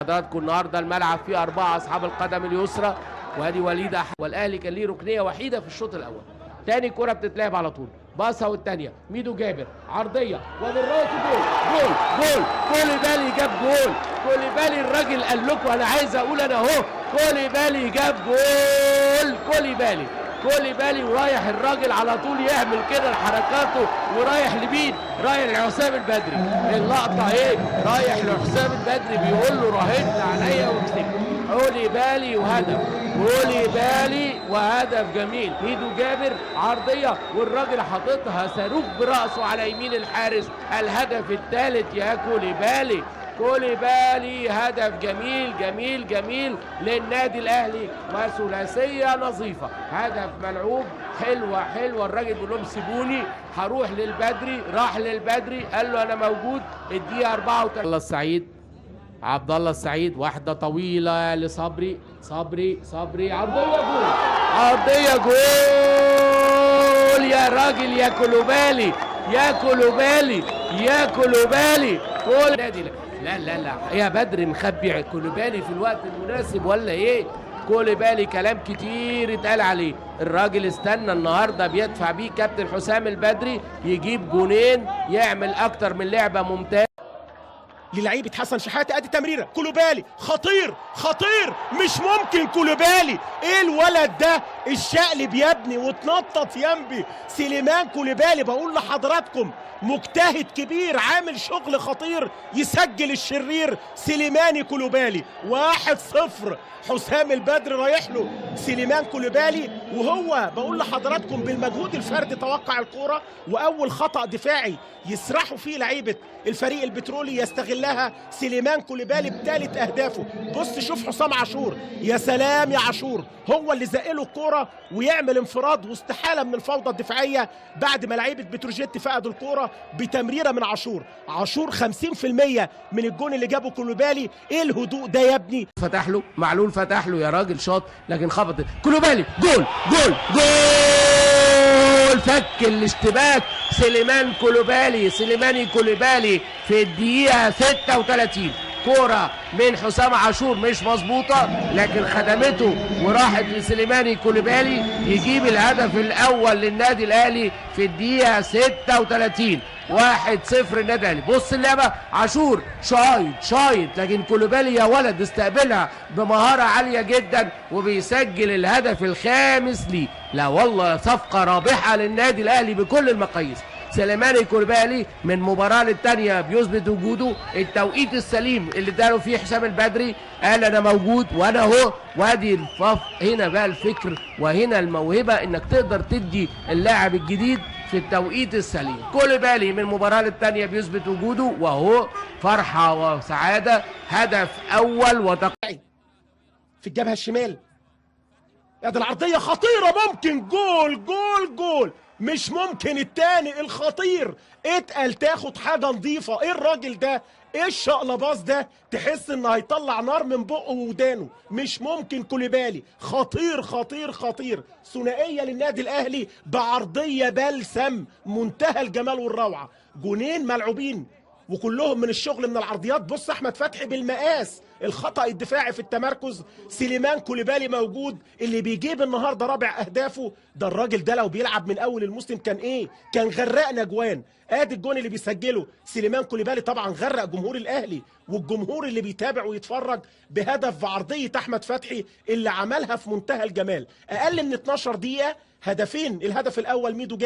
حضراتكم النهارده الملعب فيه 4 اصحاب القدم اليسرى، وادي وليد احمد، والاهلي كان ليه ركنيه وحيده في الشوط الاول. تاني كره بتتلعب على طول، باصه والثانيه ميدو جابر عرضيه وبالراس جول جول جول. كوليبالي جاب جول، كوليبالي الراجل قال لكم انا عايز اقول انا اهو، كوليبالي جاب جول. كوليبالي ورايح الراجل على طول يعمل كده حركاته ورايح لمين؟ رايح لحسام البدري. اللقطه ايه؟ رايح لحسام البدري بيقول له راهنت عليا وكسبت. كوليبالي وهدف، كوليبالي وهدف جميل. ميدو جابر عرضيه والراجل حاططها صاروخ براسه على يمين الحارس. الهدف الثالث يا كوليبالي. كوليبالي هدف جميل للنادي الاهلي وثلاثيه نظيفه. هدف ملعوب، حلوه. الراجل بيقول لهم سيبوني هروح للبدري، راح للبدري قال له انا موجود. الدقيقه 34. عبد الله السعيد واحده طويله لصبري، صبري عرضيه جول يا راجل يا كوليبالي جول نادي. لا يا بدر مخبي كوليبالي في الوقت المناسب ولا ايه؟ كوليبالي كلام كتير اتقال عليه، الراجل استنى النهارده بيدفع بيه كابتن حسام البدري يجيب جونين، يعمل اكتر من لعبه ممتازه للعيبه حسن شحاته. ادي تمريره كوليبالي خطير مش ممكن. كوليبالي ايه الولد ده؟ الشقلب يا ابني وتنطط ينبي. سليمان كوليبالي بقول لحضراتكم مجتهد كبير، عامل شغل خطير، يسجل الشرير سليماني كوليبالي. 1-0 حسام البدري رايح له سليمان كوليبالي، وهو بقول لحضراتكم بالمجهود الفردي توقع الكوره، واول خطأ دفاعي يسرحوا فيه لعيبه الفريق البترولي يستغلها سليمان كوليبالي بثالث اهدافه. بص شوف حسام عاشور، يا سلام يا عاشور، هو اللي زقله الكوره ويعمل انفراد واستحاله من الفوضى الدفاعيه بعد ما لعيبه بتروجيت فقدوا الكوره بتمريره من عاشور 50% من الجون اللي جابه كوليبالي. ايه الهدوء ده يا ابني؟ فتح له معلول، فتح له يا راجل شاط لكن خبط كوليبالي. جول فك الاشتباك سليماني كوليبالي في الدقيقه 36. كوره من حسام عاشور مش مظبوطه لكن خدمته وراحت لسليماني كوليبالي يجيب الهدف الاول للنادي الاهلي في الدقيقه 36. 1-0 النادي الاهلي. بص اللعبه، عاشور شايط لكن كوليبالي يا ولد استقبلها بمهاره عاليه جدا وبيسجل الهدف الخامس ليه. لا والله صفقه رابحه للنادي الاهلي بكل المقاييس. سليماني كوليبالي من مباراه للتانيه بيثبت وجوده. التوقيت السليم اللي اداله فيه حسام البدري قال انا موجود وانا اهو. وادي هنا بقى الفكر وهنا الموهبه انك تقدر تدي اللاعب الجديد في التوقيت السليم. كوليبالي من مباراه للتانيه بيثبت وجوده واهو فرحه وسعاده. هدف اول في الجبهه الشمال. ادي العرضيه خطيره، ممكن جول مش ممكن. التاني الخطير اتقل تاخد حاجه نظيفه. ايه الراجل ده؟ ايه الشقلباص ده؟ تحس انه هيطلع نار من بقه وودانه. مش ممكن. كوليبالي خطير. ثنائيه للنادي الاهلي بعرضيه بلسم، منتهى الجمال والروعه. جونين ملعوبين وكلهم من الشغل من العرضيات. بص احمد فتحي بالمقاس. الخطأ الدفاعي في التمركز. سليمان كوليبالي موجود اللي بيجيب النهارده رابع اهدافه. ده الراجل ده لو بيلعب من اول الموسم كان غرقنا جوان. ادي الجون اللي بيسجله سليمان كوليبالي، طبعا غرق جمهور الاهلي والجمهور اللي بيتابع ويتفرج بهدف بعرضيه احمد فتحي اللي عملها في منتهى الجمال. اقل من 12 دقيقه هدفين. الهدف الاول ميدو